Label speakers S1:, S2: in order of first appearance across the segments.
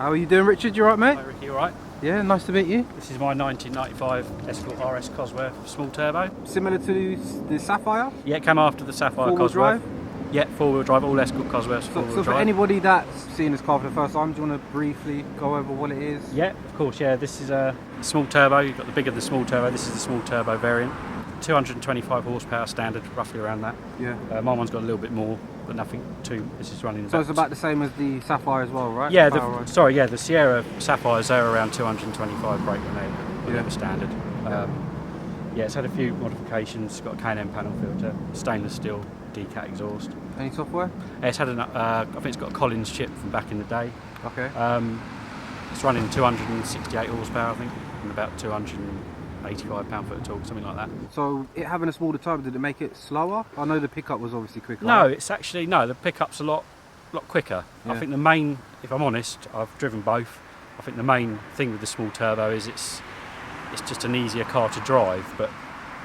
S1: How are you doing, Richard? You alright, mate?
S2: Hi Ricky, you alright?
S1: Yeah, nice to meet you.
S2: This is my 1995 Escort RS Cosworth small turbo.
S1: Similar to the Sapphire?
S2: Yeah, it came after the Sapphire
S1: Four-wheel
S2: Cosworth.
S1: drive?
S2: Yeah, four-wheel drive, all Escort Cosworths,
S1: So
S2: four-wheel
S1: for
S2: drive.
S1: anybody that's seeing this car for the first time, do you want to briefly go over what it is?
S2: Yeah, of course, yeah. This is a small turbo. You've got the bigger the small turbo. This is the small turbo variant. 225 horsepower standard, roughly around that.
S1: Yeah.
S2: My one's got a little bit more, but nothing too. This is running.
S1: So it's about the same as the Sapphire as well, right?
S2: Yeah, the Sierra Sapphires, they're around 225 brake when they were standard. Yeah, it's had a few modifications. It's got a K&N panel filter, stainless steel decat exhaust.
S1: Any software?
S2: Yeah, it's had I think it's got a Collins chip from back in the day.
S1: Okay.
S2: It's running 268 horsepower, I think, and about 285 pound-foot of torque, something like that.
S1: So it having a smaller turbo, did it make it slower? I know the pickup was obviously quicker.
S2: No, it's actually the pickup's a lot quicker.
S1: Yeah.
S2: I think the main, if I'm honest, I've driven both. I think the main thing with the small turbo is it's just an easier car to drive, but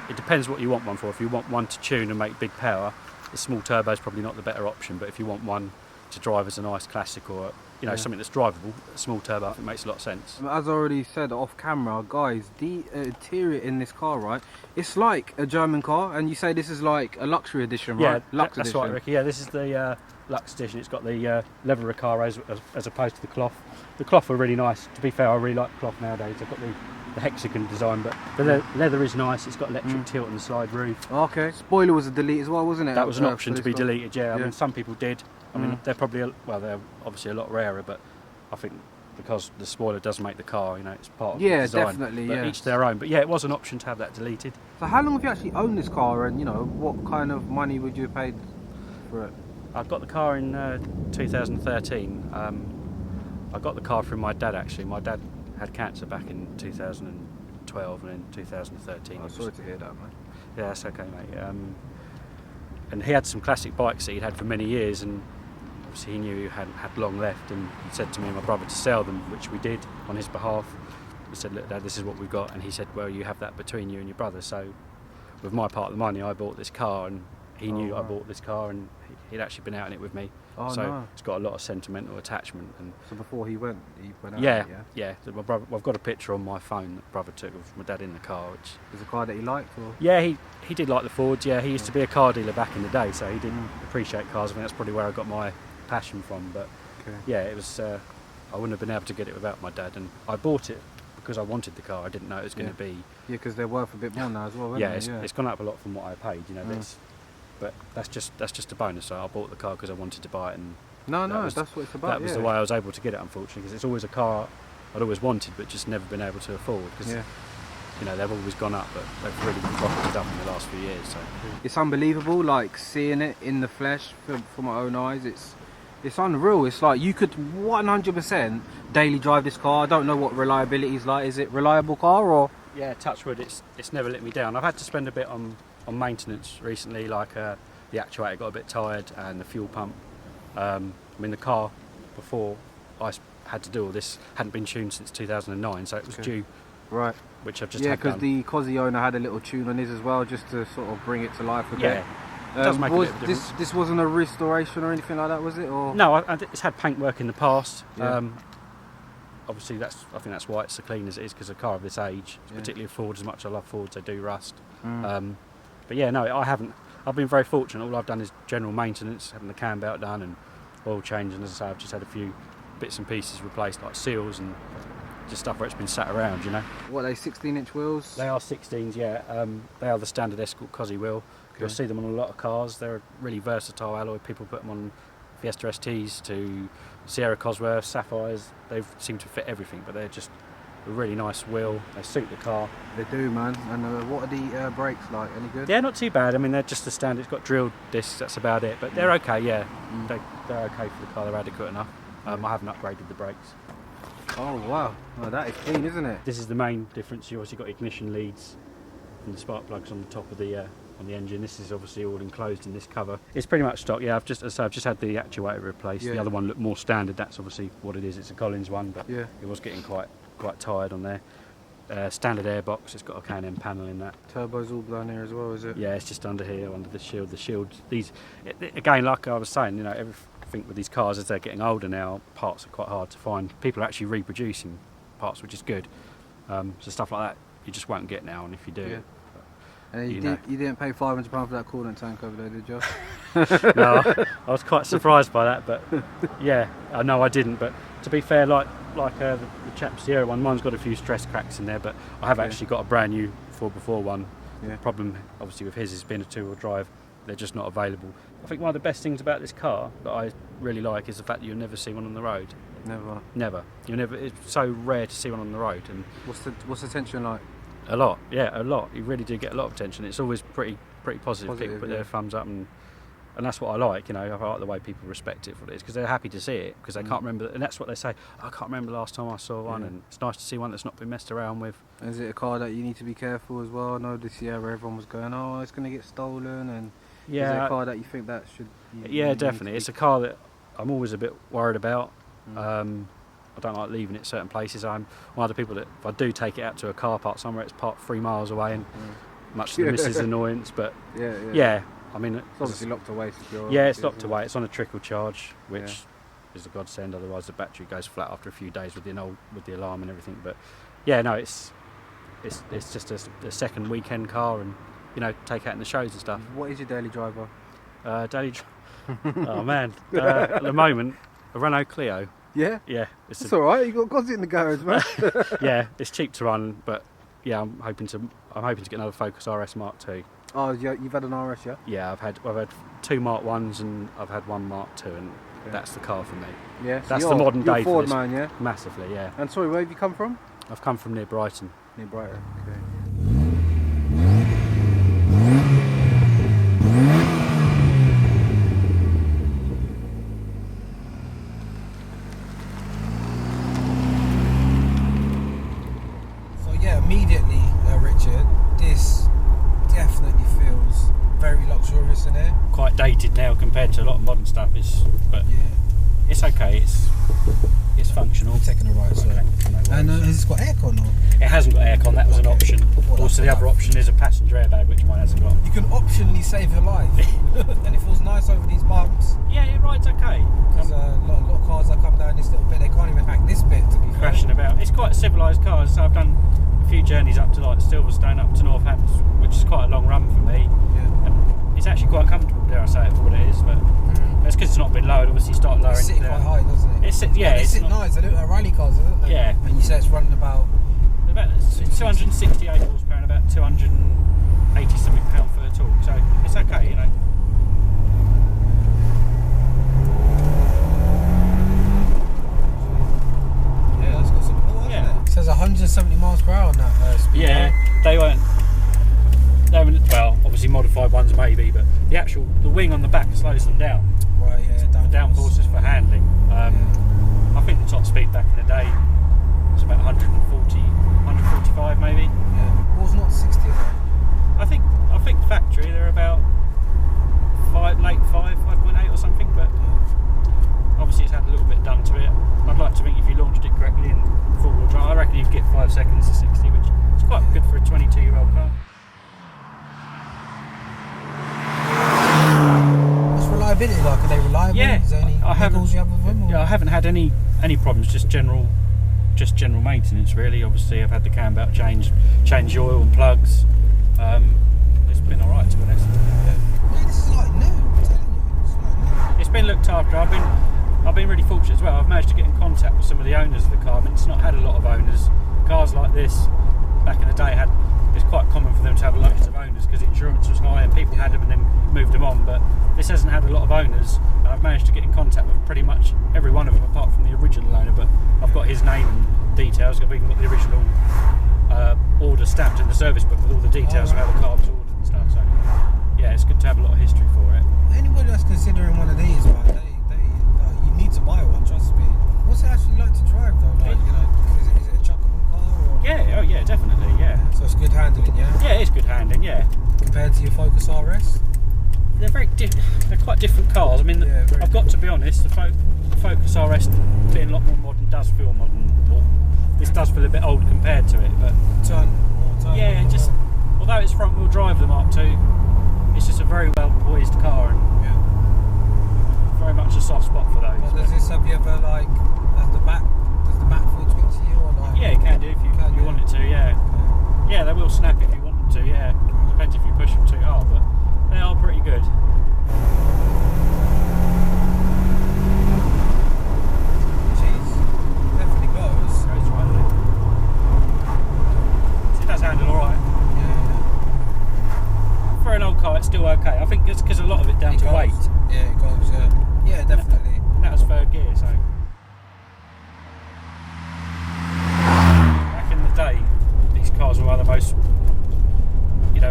S2: it depends what you want one for. If you want one to tune and make big power, the small turbo is probably not the better option. But if you want one to drive as a nice classic or something that's drivable, a small turbo I think makes a lot of sense.
S1: As I already said off camera, guys, the interior in this car, right, it's like a German car, and you say this is like a luxury edition, right?
S2: Yeah,
S1: Lux
S2: that's
S1: edition.
S2: right, Ricky. Yeah, this is the Lux edition. It's got the leather Recaro as opposed to the cloth. The cloth are really nice. To be fair, I really like the cloth nowadays. They've got the hexagon design, but the leather is nice. It's got electric tilt and the slide roof.
S1: Okay. Spoiler was a delete as well, wasn't it?
S2: That was an option to be deleted. Yeah, I mean some people did. I mean they're probably they're obviously a lot rarer, but I think because the spoiler does make the car, it's part of the design.
S1: Definitely.
S2: But each their own. But yeah, it was an option to have that deleted.
S1: So how long have you actually owned this car, and what kind of money would you have paid for it?
S2: I got the car in 2013. I got the car from my dad actually. My dad had cancer back in 2012 and in 2013.
S1: Oh, sorry to hear that, mate.
S2: Yeah, that's okay, mate. And he had some classic bikes that he'd had for many years, and obviously he knew he hadn't had long left, and he said to me and my brother to sell them, which we did on his behalf. We said, look Dad, this is what we've got, and he said, well, you have that between you and your brother. So with my part of the money I bought this car, and he knew I bought this car, and he'd actually been out in it with me. So it's got a lot of sentimental attachment. And
S1: so before he went out.
S2: Yeah. My brother, I've got a picture on my phone that brother took of my dad in the car. Which
S1: was a car that he liked, or?
S2: Yeah, he did like the Fords. Yeah, he used to be a car dealer back in the day, so he did appreciate cars. I think that's probably where I got my passion from. But yeah, it was. I wouldn't have been able to get it without my dad, and I bought it because I wanted the car. I didn't know it was going to be.
S1: Yeah, because they're worth a bit more now as well.
S2: It's gone up a lot from what I paid. But that's just a bonus. So I bought the car because I wanted to buy it, and
S1: that's what it's about.
S2: That was the way I was able to get it, unfortunately, because it's always a car I'd always wanted, but just never been able to afford. Because they've always gone up, but they've really rocketed up in the last few years. So
S1: it's unbelievable, like seeing it in the flesh for my own eyes. It's unreal. It's like you could 100% daily drive this car. I don't know what reliability is like. Is it a reliable car or?
S2: Yeah, touch wood. It's never let me down. I've had to spend a bit on maintenance recently, like the actuator got a bit tired and the fuel pump. I mean the car before I had to do all this hadn't been tuned since 2009, so it was due.
S1: Right.
S2: Which I've just
S1: had
S2: done.
S1: Because the Cosy owner had a little tune on his as well, just to sort of bring it to life a bit.
S2: It does make a bit of a difference.
S1: This wasn't a restoration or anything like that, was it? Or?
S2: No, it's had paint work in the past. Obviously, I think that's why it's so clean as it is, because a car of this age, particularly a Ford, as much as I love Fords, they do rust. But yeah, no, I haven't. I've been very fortunate. All I've done is general maintenance, having the cam belt done and oil change, and as I say, I've just had a few bits and pieces replaced, like seals and just stuff where it's been sat around,
S1: What are they, 16-inch wheels?
S2: They are 16s, yeah. They are the standard Escort Cosy wheel. You'll see them on a lot of cars. They're a really versatile alloy. People put them on Fiesta STs to Sierra Cosworth, Sapphires. They seem to fit everything, but they're just a really nice wheel. They suit the car.
S1: They do, man. And what are the brakes like? Any good?
S2: Yeah, not too bad. I mean, they're just the standard. It's got drilled discs, that's about it. But they're okay, yeah. They're okay for the car. They're adequate enough. I haven't upgraded the brakes.
S1: Oh, wow. Well, that is clean, isn't it?
S2: This is the main difference. You obviously got ignition leads and the spark plugs on the top of the engine. This is obviously all enclosed in this cover. It's pretty much stock. Yeah, I've just had the actuator replaced. The other one looked more standard. That's obviously what it is. It's a Collins one, but it was getting quite tired on there. Standard airbox. It's got a K&N panel in that.
S1: Turbo's all down here as well, is it?
S2: Yeah, it's just under here, under the shield. The shield. These, again, like I was saying, every think with these cars, as they're getting older now, parts are quite hard to find. People are actually reproducing parts, which is good. So stuff like that you just won't get now, and if you do,
S1: And you didn't pay £500 for that coolant tank over there, did you?
S2: no, I was quite surprised by that, but yeah, no, I didn't. But to be fair, like the chap Sierra one, mine's got a few stress cracks in there, but I have actually got a brand new 4x4 one. The problem, obviously, with his has been a 2-wheel drive. They're just not available. I think one of the best things about this car that I really like is the fact that you'll never see one on the road. Never. You never. It's so rare to see one on the road. And
S1: what's the tension like?
S2: A lot. You really do get a lot of attention. It's always pretty positive. People put their thumbs up, and that's what I like. You know, I like the way people respect it for what it is, because they're happy to see it, because they can't remember. And that's what they say. I can't remember the last time I saw one, and it's nice to see one that's not been messed around with.
S1: Is it a car that you need to be careful as well? I know this year everyone was going, oh, it's going to get stolen, and is it a car that you think that should?
S2: Definitely. It's a car that I'm always a bit worried about. I don't like leaving it certain places. I'm one of the people that, if I do take it out to a car park somewhere, it's parked 3 miles away, and much to the missus' annoyance. But I mean,
S1: it's obviously locked away secure.
S2: Yeah, it's locked away. It's on a trickle charge, which is a godsend. Otherwise, the battery goes flat after a few days with the alarm and everything. But yeah, no, it's just a second weekend car, and take out in the shows and stuff.
S1: What is your daily driver?
S2: Oh man, at the moment, a Renault Clio.
S1: Yeah?
S2: Yeah.
S1: It's alright, you've got Gozzy in the garage, man.
S2: Yeah, it's cheap to run, but yeah, I'm hoping to get another Focus RS Mark II.
S1: Oh, you've had an RS, yeah?
S2: Yeah, I've had 2 Mark 1s and I've had 1 Mark II, and that's the car for me.
S1: Yeah, so
S2: that's the modern day
S1: Ford
S2: for this.
S1: man, yeah?
S2: Massively, yeah.
S1: And sorry, where have you come from?
S2: I've come from near Brighton.
S1: Near Brighton, okay. Immediately, Richard, this definitely feels very luxurious in here.
S2: Quite dated now compared to a lot of modern stuff, but it's okay. It's functional.
S1: I'm taking a right, sorry.
S2: Okay, no
S1: and has it got aircon or?
S2: It hasn't got aircon. That was an option. Also, the other option is a passenger airbag, which mine hasn't got.
S1: You can optionally save your life, and it feels nice over these bumps.
S2: Yeah, it rides okay.
S1: Because a lot of cars that come down this little bit, they can't even hack this bit to be
S2: crashing about. It's quite a civilised car. So I've done a few journeys up to like Silverstone, up to Northampton, which is quite a long run for me. Yeah. And it's actually quite comfortable, dare I say it, for what it is. But that's because it's not been lowered. Obviously, start lowering.
S1: It's sitting quite high, doesn't it?
S2: They sit
S1: nice. They look like rally cars, don't they?
S2: Yeah.
S1: And you say it's running about
S2: 268 horsepower and about 280 something pound for a torque. So it's okay,
S1: Yeah, that's got some power, hasn't it? It says 170 miles per hour on that speed.
S2: Yeah, they weren't. Well, obviously modified ones maybe, but the wing on the back slows them down.
S1: Right, yeah.
S2: Downforce is for handling. I think the top speed back in the day was about 145 maybe.
S1: Yeah. Well, it's not 60, is it?
S2: I think factory they're about late 5.8 or something, but obviously it's had a little bit done to it. I'd like to think if you launched it correctly in four-wheel drive, I reckon you'd get 5 seconds to 60, which is quite good for a 22-year-old car.
S1: What's reliability like? Are they reliable?
S2: Yeah,
S1: Is there any niggles you have with them? Or?
S2: Yeah, I haven't had any problems. Just general maintenance, really. Obviously, I've had the cam belt change oil and plugs. It's been all right, to be honest.
S1: Yeah, this is like new. I'm telling you, it's like new.
S2: It's been looked after. I've been really fortunate as well. I've managed to get in contact with some of the owners of the car. I mean, it's not had a lot of owners. Cars like this, back in the day, it's quite common for them to have loads of owners because insurance was high and people had them and then moved them on. But this hasn't had a lot of owners, and I've managed to get in contact with pretty much every one of them apart from the original owner. But I've got his name and details. I've even got the original order stamped in the service book with all the details of how the car was ordered and stuff. So yeah, it's good to have a lot of history for it.
S1: Anybody that's considering one of these, man, you need to buy one. Trust me. What's it actually like to drive though? Like, is it a chuckable car? Or?
S2: Yeah, oh yeah, definitely, yeah.
S1: So it's good handling, yeah.
S2: Yeah, it's good handling, yeah.
S1: Compared to your Focus RS.
S2: They're quite different cars. I mean, I've got to be honest, the Focus RS being a lot more modern does feel modern. This does feel a bit old compared to it, but yeah, just although it's front wheel drive, the Mark II, it's just a very well poised car and very much a soft spot Yeah, they will snap if you want them to. Yeah, depends if you push them too hard, but they are pretty good.
S1: Jeez, definitely goes.
S2: Goes right there. It does handle all right.
S1: Yeah.
S2: For an old car, it's still okay. I think it's because a lot of it down to
S1: goes.
S2: weight.
S1: Yeah, it goes. Yeah, definitely.
S2: And that was third gear, so. Back in the day, these cars were one of the most,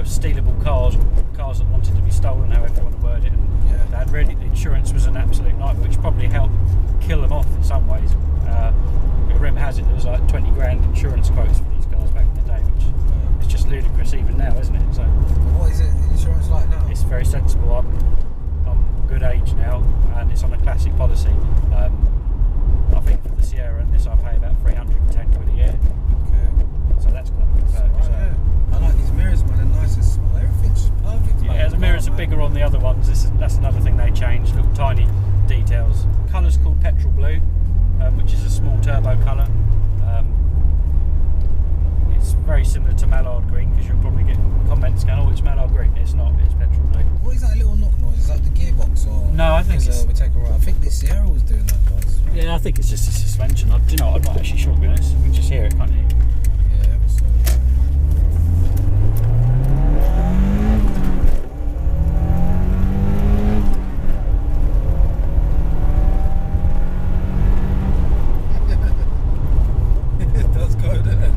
S2: stealable cars that wanted to be stolen, however you want to word it. And
S1: Yeah.
S2: the insurance was an absolute nightmare, which probably helped kill them off in some ways. Rim has it, there was like 20 grand insurance quotes for these cars back in the day, which is just ludicrous even now, isn't it? So
S1: What is it? Insurance like now?
S2: it's very sensible. I'm good age now, and it's on a classic policy. I think for the Sierra and this, I pay about 310 quid a year.
S1: Okay.
S2: So that's quite a good perk.
S1: Right, yeah. I like these mirrors, man. They're nice and small. Everything's perfect.
S2: Yeah,
S1: about
S2: the mirrors are
S1: car,
S2: bigger on the other ones. That's another thing they changed. Little tiny details. Colour's called petrol blue, which is a small turbo colour. It's very similar to mallard green, because you'll probably get comments going, "Oh, it's mallard green." It's not. It's petrol blue.
S1: What is that little knock noise? Is that the gearbox or?
S2: No, I think it's.
S1: we take a right. I think the Sierra was doing that, guys.
S2: Yeah, I think it's just a suspension. Do you know? I'm not actually sure, to be honest. You can just hear it, can't you?
S1: Yeah, ever so. It does go, doesn't it?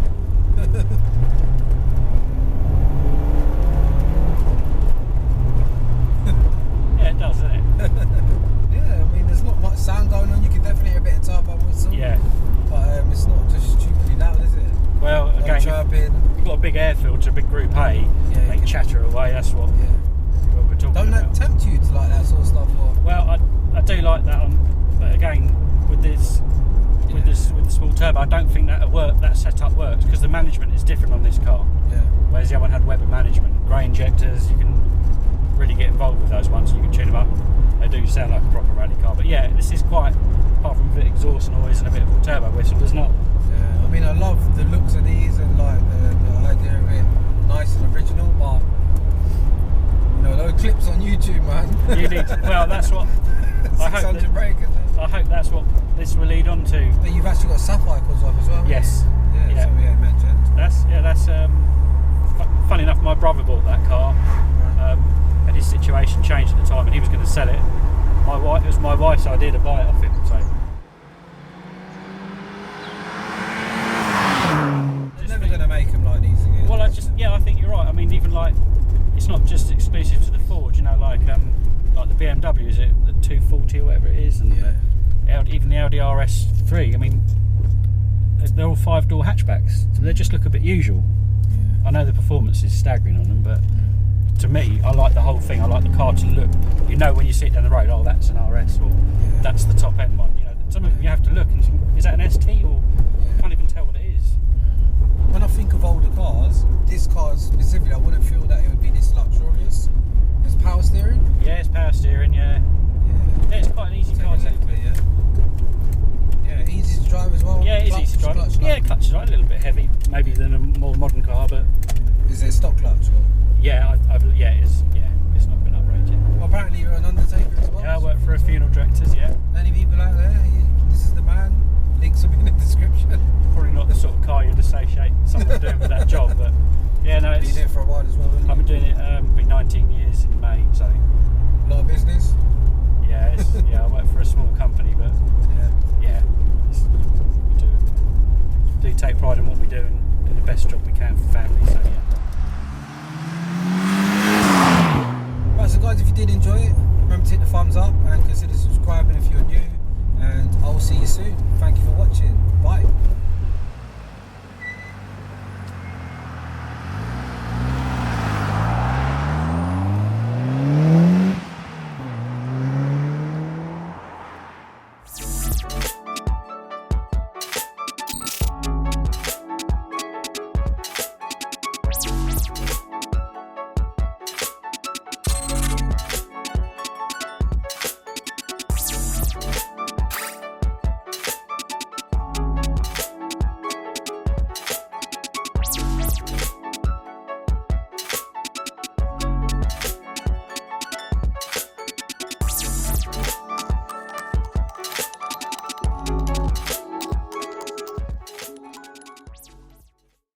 S2: Yeah, it does, doesn't it?
S1: Yeah, I mean, there's not much sound going on. You can definitely hear a bit of turbo whistle.
S2: Yeah.
S1: But it's not just stupidly loud, is it?
S2: Well,
S1: No
S2: again,
S1: chirping.
S2: you've got a big air filter, a big Group A.
S1: Yeah,
S2: They
S1: you can-
S2: chatter away. That's what
S1: Yeah.
S2: we're talking
S1: Don't
S2: about.
S1: that tempt you to like that sort of stuff? Or?
S2: Well, I do like that one, but again, with the small turbo, I don't think that setup works, because the management is different on this car.
S1: Yeah.
S2: Whereas the other one had Weber management, grey injectors. You can really get involved with those ones. You can tune them up. They do sound like a proper rally car. But yeah, this is quite, apart from a bit of exhaust noise and a bit of a turbo whistle, there's not.
S1: Yeah. I mean, I love the looks of these and like the idea of it, nice and original. But those clips on YouTube, man.
S2: You need to, well, that's what. I hope
S1: 600 brake and that.
S2: I hope that's what this will lead on to.
S1: But you've actually got Sapphire Cosworth as well. haven't
S2: Yes.
S1: you? Yeah.
S2: Yeah.
S1: So we had mentioned.
S2: That's funny enough. My brother bought that car, and his situation changed at the time, and he was going to sell it. It was my wife's idea to buy it off him. So
S1: They're never going to make them like these again.
S2: well, I think you're right. I mean, even like, it's not just exclusive to the Ford. Like the BMW, is it the 240 or whatever it is, and even the Audi RS3. I mean, they're all 5-door hatchbacks, so they just look a bit usual.
S1: Yeah.
S2: I know the performance is staggering on them, but to me, I like the whole thing. I like the car to look. When you see it down the road, oh, that's an RS, or that's the top end one. Some of them you have to look and think, is that an ST, or you can't even tell what it is.
S1: When I think of older cars, this car specifically, I wouldn't feel that it would be this luxurious. There's power steering.
S2: Yeah, it's power steering. Yeah, it's quite an easy car.
S1: Yeah, easy to drive as well.
S2: Yeah, it is easy to drive. Clutch is right, a little bit heavy, maybe than a more modern car, but
S1: is it stock clutch? Or?
S2: Yeah, it is. Yeah, it's not been uprated.
S1: Well, apparently you're an undertaker as well.
S2: Yeah, I work for a funeral directors. Yeah.
S1: Any people out there? This is the man. Links will be in the description.
S2: Probably not the sort of car you'd associate someone doing with that job, but yeah, no, it's.
S1: Been here for a while as well.
S2: I've been doing it. Been 19 years in May, so.
S1: A lot of business.
S2: Yeah, I work for a small company, but we do take pride in what we do and do the best job we can for families. So yeah.